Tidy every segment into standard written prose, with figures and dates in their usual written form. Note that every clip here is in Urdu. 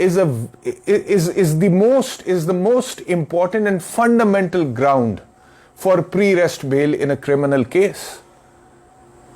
is the most important and fundamental ground for pre-arrest bail in a criminal case.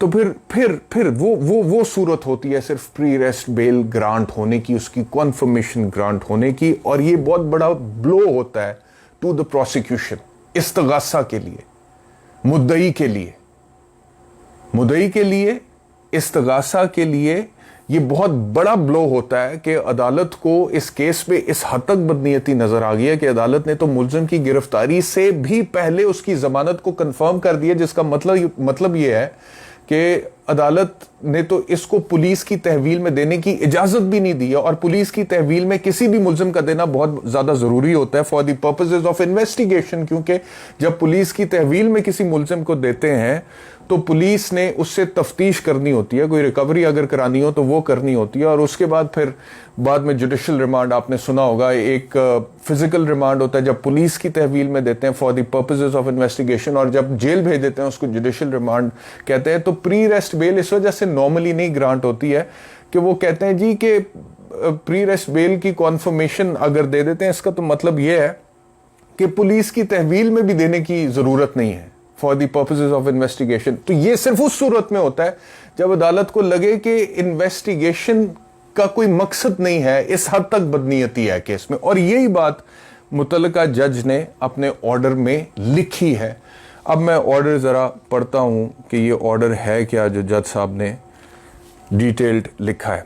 تو پھر وہ صورت ہوتی ہے صرف پری ریسٹ بیل گرانٹ ہونے کی, اس کی کنفرمیشن گرانٹ ہونے کی, اور یہ بہت بڑا بلو ہوتا ہے ٹو دا پروسیکیوشن, استغاثہ کے لیے, مدعی کے لیے, استغاثہ کے لیے. یہ بہت بڑا بلو ہوتا ہے کہ عدالت کو اس کیس پہ اس حد تک بدنیتی نظر آ گئی ہے کہ عدالت نے تو ملزم کی گرفتاری سے بھی پہلے اس کی ضمانت کو کنفرم کر دیا, جس کا مطلب یہ ہے کہ عدالت نے تو اس کو پولیس کی تحویل میں دینے کی اجازت بھی نہیں دی ہے, اور پولیس کی تحویل میں کسی بھی ملزم کا دینا بہت زیادہ ضروری ہوتا ہے for the purposes of investigation, کیونکہ جب پولیس کی تحویل میں کسی ملزم کو دیتے ہیں تو پولیس نے اس سے تفتیش کرنی ہوتی ہے, کوئی ریکوری اگر کرانی ہو تو وہ کرنی ہوتی ہے, اور اس کے بعد پھر بعد میں جوڈیشل ریمانڈ, آپ نے سنا ہوگا ایک فزیکل ریمانڈ ہوتا ہے جب پولیس کی تحویل میں دیتے ہیں for the purposes of investigation, اور جب جیل بھیج دیتے ہیں اس کو جوڈیشل ریمانڈ کہتے ہیں. تو پری ریسٹ بیل اس وجہ سے نارملی نہیں گرانٹ ہوتی ہے کہ وہ کہتے ہیں جی کہ پری ریسٹ بیل کی کنفرمیشن اگر دے دیتے ہیں, اس کا تو مطلب یہ ہے کہ پولیس کی تحویل میں بھی دینے کی ضرورت نہیں ہے for the purposes of investigation. تو یہ صرف اس صورت میں ہوتا ہے جب عدالت کو لگے کہ انویسٹیگیشن کا کوئی مقصد نہیں ہے, اس حد تک بدنیتی ہے کیس میں, اور یہی بات متعلقہ جج نے اپنے آرڈر میں لکھی ہے. اب میں آرڈر ذرا پڑھتا ہوں کہ یہ آرڈر ہے کیا جو جج صاحب نے ڈیٹیلڈ لکھا ہے.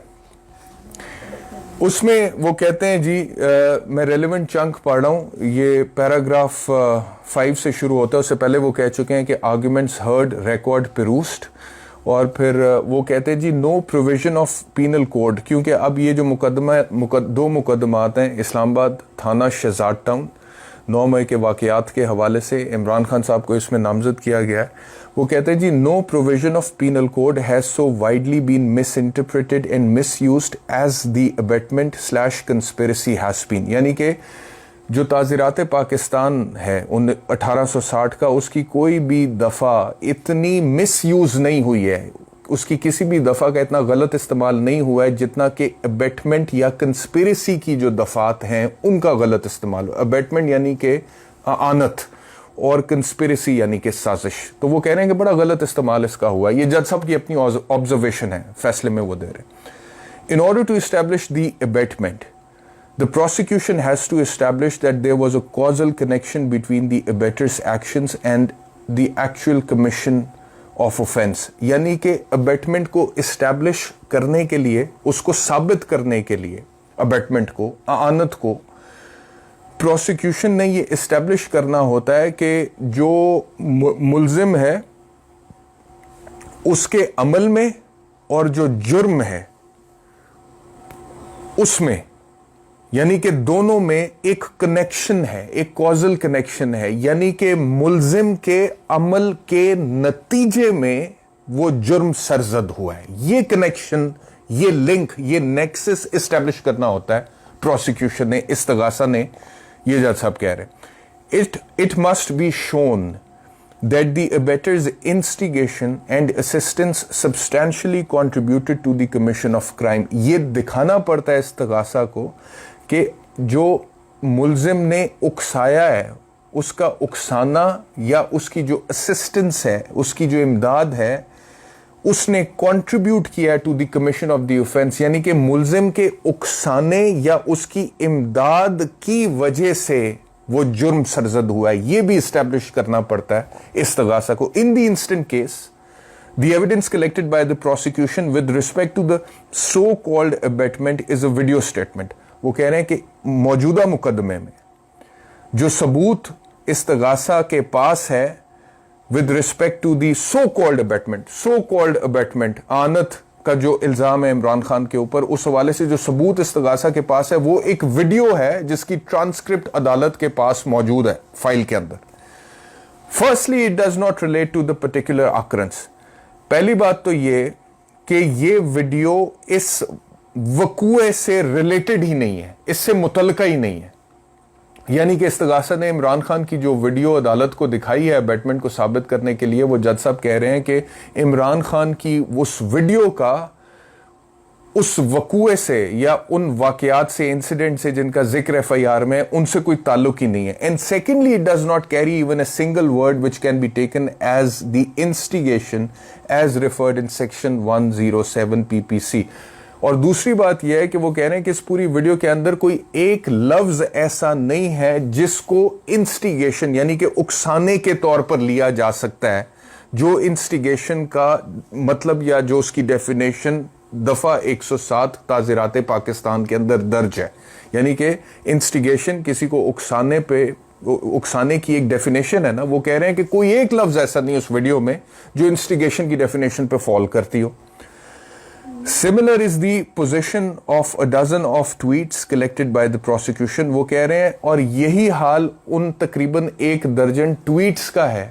اس میں وہ کہتے ہیں جی, میں ریلیونٹ چنک پڑھ رہا ہوں, یہ پیراگراف 5 سے شروع ہوتا ہے. اس سے پہلے وہ کہہ چکے ہیں کہ آرگومنٹس ہرڈ ریکارڈ پروسڈ, اور پھر وہ کہتے ہیں جی no provision of penal code, کیونکہ اب یہ جو دو مقدمات ہیں اسلام آباد تھانہ شہزاد ٹاؤن 9 مئی کے واقعات کے حوالے سے عمران خان صاحب کو اس میں نامزد کیا گیا ہے. وہ کہتے ہیں جی no provision of penal code has so widely been misinterpreted and misused as the abetment / conspiracy has been, یعنی کہ جو تعزیرات پاکستان ہے 1860 کا, اس کی کوئی بھی دفعہ اتنی مس یوز نہیں ہوئی ہے, اس کی کسی بھی دفعہ کا اتنا غلط استعمال نہیں ہوا ہے جتنا کہ ابیٹمنٹ یا کنسپیرسی کی جو دفعات ہیں ان کا غلط استعمال. ابیٹمنٹ یعنی کہ آنت, اور کنسپیرسی یعنی کہ سازش. تو وہ کہہ رہے ہیں کہ بڑا غلط استعمال اس کا ہوا ہے. یہ جج صاحب کی اپنی آبزرویشن ہے, فیصلے میں وہ دے رہے ہیں. In order to establish the abatement, the prosecution has to establish that there was a causal connection between the abatter's actions and the actual commission of offense. یعنی کہ abatement کو establish کرنے کے لیے, اس کو ثابت کرنے کے لیے, abatement کو, اعانت کو, پروسیکیوشن نے یہ اسٹیبلش کرنا ہوتا ہے کہ جو ملزم ہے اس کے عمل میں اور جو جرم ہے اس میں, یعنی کہ دونوں میں ایک کنیکشن ہے, ایک کازل کنیکشن ہے, یعنی کہ ملزم کے عمل کے نتیجے میں وہ جرم سرزد ہوا ہے. یہ کنیکشن, یہ لنک, یہ نیکسس اسٹیبلش کرنا ہوتا ہے پروسیکیوشن نے, استغاثہ نے. یہ جج صاحب کہہ رہے ہیں it must be shown that the abettor's instigation and assistance substantially contributed to the commission of crime. یہ دکھانا پڑتا ہے استغاثہ کو کہ جو ملزم نے اکسایا ہے, اس کا اکسانا یا اس کی جو اسسٹنس ہے, اس کی جو امداد ہے, اس نے کنٹریبیوٹ کیا to the commission of the offence, یعنی کہ ملزم کے اکسانے یا اس کی امداد کی وجہ سے وہ جرم سرزد ہوا ہے. یہ بھی اسٹیبلش کرنا پڑتا ہے استغاثہ کو. In the instant case the evidence collected by the prosecution with respect to the so called abatement is a video statement. وہ کہہ رہے ہیں کہ موجودہ مقدمے میں جو ثبوت استغاثہ کے پاس ہے with respect to the so called abatement, آنت کا جو الزام ہے عمران خان کے اوپر, اس حوالے سے جو ثبوت استغاثہ کے پاس ہے وہ ایک ویڈیو ہے جس کی ٹرانسکرپٹ عدالت کے پاس موجود ہے فائل کے اندر. Firstly, it does not relate to the particular occurrence. پہلی بات تو یہ کہ یہ ویڈیو اس وقوع سے ریلیٹڈ ہی نہیں ہے, اس سے متعلقہ ہی نہیں ہے. یعنی کہ استغاثہ نے عمران خان کی جو ویڈیو عدالت کو دکھائی ہے ابیٹمنٹ کو ثابت کرنے کے لیے, وہ جج صاحب کہہ رہے ہیں کہ عمران خان کی اس ویڈیو کا اس وقوع سے یا ان واقعات سے, انسیڈنٹ سے جن کا ذکر FIR میں, ان سے کوئی تعلق ہی نہیں ہے. And secondly it does not carry even a single word which can be taken as the instigation as referred in section 107 PPC. اور دوسری بات یہ ہے کہ وہ کہہ رہے ہیں کہ اس پوری ویڈیو کے اندر کوئی ایک لفظ ایسا نہیں ہے جس کو انسٹیگیشن یعنی کہ اکسانے کے طور پر لیا جا سکتا ہے, جو انسٹیگیشن کا مطلب یا جو اس کی ڈیفینیشن دفعہ 107 تعزیرات پاکستان کے اندر درج ہے. یعنی کہ انسٹیگیشن کسی کو اکسانے کی ایک ڈیفینیشن ہے نا, وہ کہہ رہے ہیں کہ کوئی ایک لفظ ایسا نہیں اس ویڈیو میں جو انسٹیگیشن کی ڈیفینیشن پہ فال کرتی ہو. Similar is the position of a dozen of tweets collected by the prosecution. وہ کہہ رہے ہیں اور یہی حال ان تقریباً 1 درجن ٹویٹس کا ہے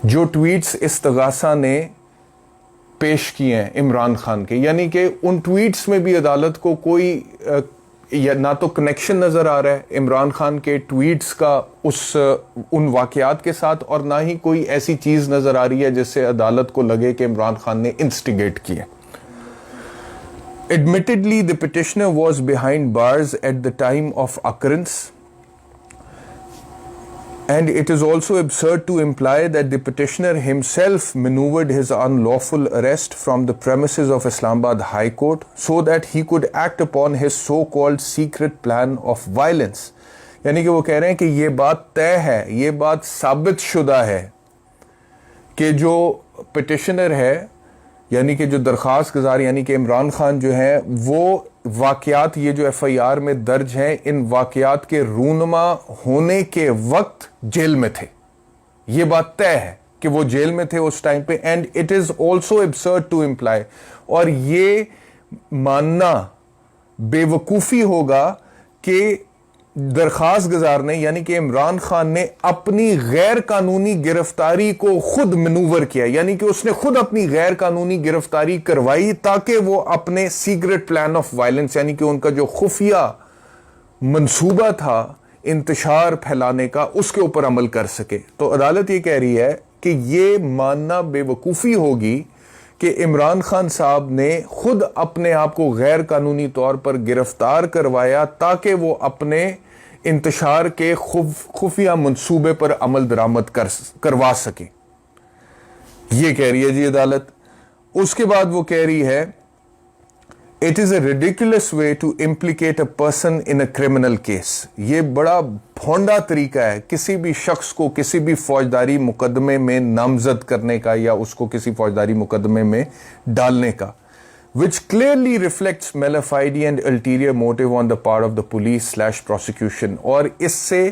جو ٹویٹس استغاثہ نے پیش کیے ہیں عمران خان کے. یعنی کہ ان ٹویٹس میں بھی عدالت کو کوئی نہ تو کنیکشن نظر آ رہا ہے عمران خان کے ٹویٹس کا ان واقعات کے ساتھ, اور نہ ہی کوئی ایسی چیز نظر آ رہی ہے جس سے عدالت کو لگے کہ عمران خان نے انسٹیگیٹ کیا. Admittedly, the petitioner was behind bars at the time of occurrence, and it is also absurd to imply that the petitioner himself maneuvered his unlawful arrest from the premises of Islamabad High Court so that he could act upon his so-called secret plan of violence. یعنی کہ وہ کہہ رہے ہیں کہ یہ بات طے ہے, یہ بات ثابت شدہ ہے کہ جو پٹیشنر ہے یعنی کہ جو درخواست گزار یعنی کہ عمران خان جو ہے وہ واقعات یہ جو FIR میں درج ہیں ان واقعات کے رونما ہونے کے وقت جیل میں تھے. یہ بات طے ہے کہ وہ جیل میں تھے اس ٹائم پہ. And it is also absurd to employ, اور یہ ماننا بے وقوفی ہوگا کہ درخواست گزار نے یعنی کہ عمران خان نے اپنی غیر قانونی گرفتاری کو خود منوور کیا, یعنی کہ اس نے خود اپنی غیر قانونی گرفتاری کروائی تاکہ وہ اپنے سیکرٹ پلان آف وائلنس یعنی کہ ان کا جو خفیہ منصوبہ تھا انتشار پھیلانے کا اس کے اوپر عمل کر سکے. تو عدالت یہ کہہ رہی ہے کہ یہ ماننا بے وقوفی ہوگی کہ عمران خان صاحب نے خود اپنے آپ کو غیر قانونی طور پر گرفتار کروایا تاکہ وہ اپنے انتشار کے خفیہ منصوبے پر عمل درآمد کروا سکے. یہ کہہ رہی ہے جی عدالت. اس کے بعد وہ کہہ رہی ہے It is a ridiculous way to implicate a person in a criminal case. یہ بڑا بھونڈا طریقہ ہے کسی بھی شخص کو کسی بھی فوجداری مقدمے میں نامزد کرنے کا یا اس کو کسی فوجداری مقدمے میں ڈالنے کا, which clearly reflects malafide and ulterior motive on the part of the police/prosecution. اور اس سے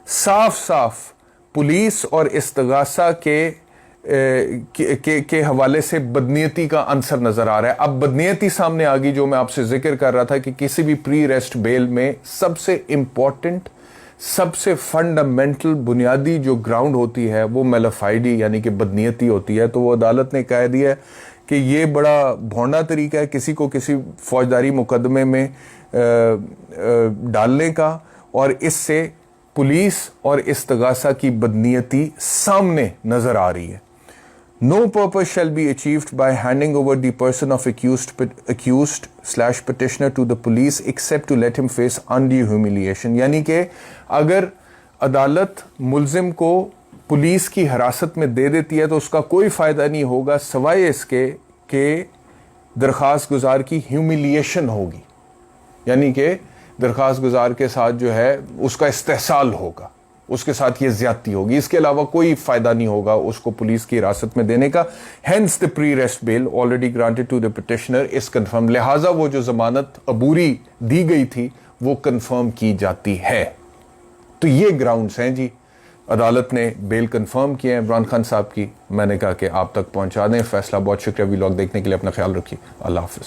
صاف صاف پولیس اور استغاثہ کے حوالے سے بدنیتی کا عنصر نظر آ رہا ہے. اب بدنیتی سامنے آ گئی جو میں آپ سے ذکر کر رہا تھا کہ کسی بھی پری ریسٹ بیل میں سب سے امپورٹنٹ سب سے فنڈامنٹل بنیادی جو گراؤنڈ ہوتی ہے وہ میلافائڈی یعنی کہ بدنیتی ہوتی ہے. تو وہ عدالت نے کہہ دیا کہ یہ بڑا بھونڈا طریقہ ہے کسی کو کسی فوجداری مقدمے میں ڈالنے کا, اور اس سے پولیس اور استغاثہ کی بدنیتی سامنے نظر آ رہی ہے. No purpose shall be achieved by handing over the person of accused/petitioner to the police except to let him face undue humiliation. یعنی کہ اگر عدالت ملزم کو پولیس کی حراست میں دے دیتی ہے تو اس کا کوئی فائدہ نہیں ہوگا سوائے اس کے کہ درخواست گزار کی ہیوملیشن ہوگی, یعنی کہ درخواست گزار کے ساتھ جو ہے اس کا استحصال ہوگا, اس کے ساتھ یہ زیادتی ہوگی. اس کے علاوہ کوئی فائدہ نہیں ہوگا اس کو پولیس کی حراست میں دینے کا. Hence the pre-arrest bail already granted to the petitioner is confirmed. لہٰذا وہ جو ضمانت عبوری دی گئی تھی وہ کنفرم کی جاتی ہے. تو یہ گراؤنڈز ہیں جی. عدالت نے بیل کنفرم کیا ہے عمران خان صاحب کی. میں نے کہا کہ آپ تک پہنچا دیں. فیصلہ. بہت شکریہ وی لاگ دیکھنے کے لیے. اپنا خیال رکھیے. اللہ حافظ.